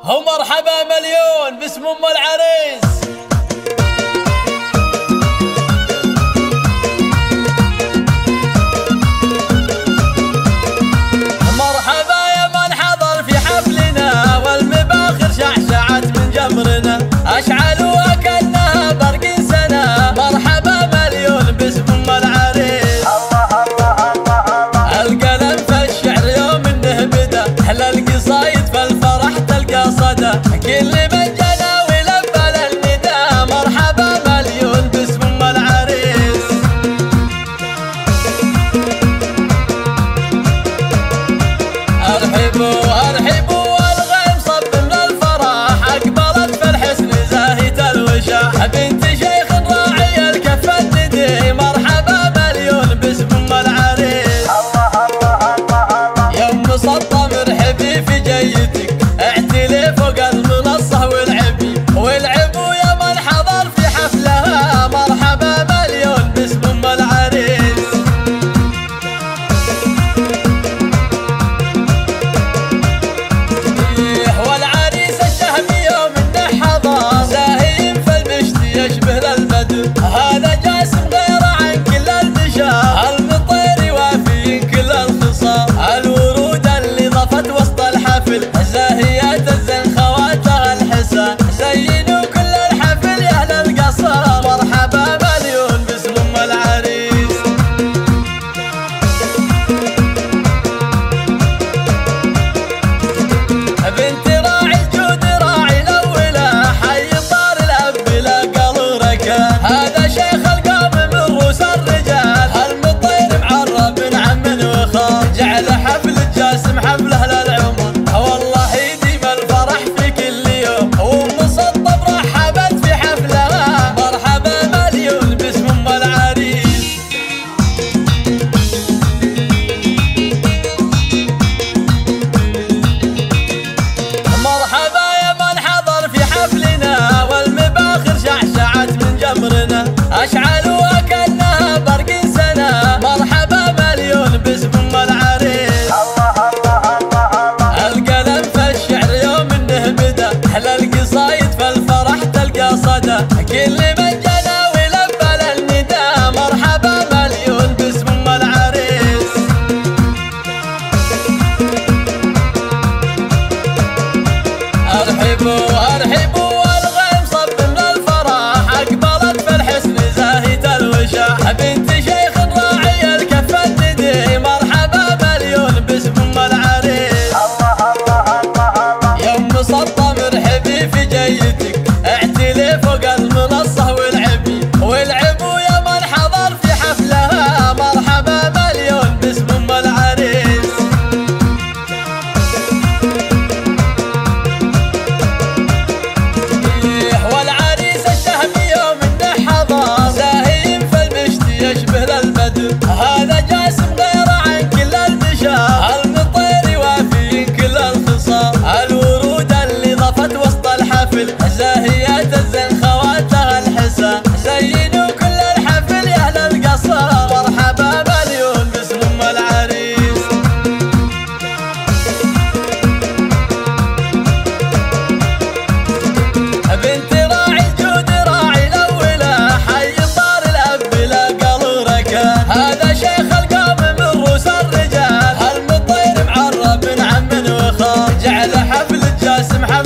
ومرحبا مليون باسم ام العريس. مرحبا يا من حضر في حفلنا والمباخر شعشعت من جمرنا اشعلوا كأنها برق سنة. مرحبا مليون باسم ام العريس. الله الله الله الله. القلم في الشعر يوم انه بدا احلى القصايد في الفرح تلقى صدى. كل من جنى ولبى للنداء مرحبا مليون باسم ام العريس. ارحبوا ارحبوا والغيم صب من الفرح اقبلت في الحسن زاهية الوشاح. بنت شيخ راعي الكف الندي مرحبا مليون باسم ام العريس. الله الله الله الله. يوم مسطى مرحبي في جيتك اعتلي فوق المنصة والعبوا يا من حضر في حفلها مرحبا مليون باسم ام العريس. والعريس الشهمي يوم انه حضر زاهين في المشت يشبه للبدر. هذا جاسم غير عن كل البشر المطير وافي كل الخصال. الورود اللي ضفت وسط الحفل زاهيات الزين خواتها الحسن. زينوا كل الحفل يا اهل القصر مرحبا مليون باسم ام العريس. بنت راعي الجود راعي الاولى حي طار الاب لا قال ركان. هذا شيخ القوم من رؤوس الرجال المطير معرب من عم وخال. جعل حفل الجاسم حفله للعمر والله يديم الفرح في كل يوم. وام سطب رحبت في حفلها مرحبا مليون باسم ام العريس. مرحبا يا من حضر في حفلنا والمباخر شعشعت من جمرنا اشعلوا كأنها برق سنة. مرحبا مليون باسم ام العريس. الله الله الله الله. القلم في الشعر يوم انه بدا احلى القصايد في الفرح تلقى صدى. كل من جنى ولبى للنداء مرحبا مليون باسم ام العريس. ارحبوا ارحبوا والغيم صب من الفرح اقبلت في الحسن زاهية الوشاح. بنت شيخ راعي الكف الندي مرحبا مليون باسم ام العريس. الله الله الله الله. يوم مسطى مرحبي في جيتك اعتلي فوق المنصة والعبوا يا من حضر في حفلها مرحبا مليون باسم ام العريس. والعريس الشهمي يوم انه حضر زاهين في المشت يشبه للبدر. هذا جاسم غير عن كل البشر المطير وافي كل الخصال. الورود اللي ضفت وسط الحفل زاهيات الزين خواتها الحسن. زينوا كل الحفل يا اهل القصر مرحبا مليون باسم ام العريس. بنت راعي الجود راعي الاولى حي طار الاب لا قال ركان. هذا شيخ القوم من رؤوس الرجال المطير معرب من عم وخال. جعل حفل الجاسم حفل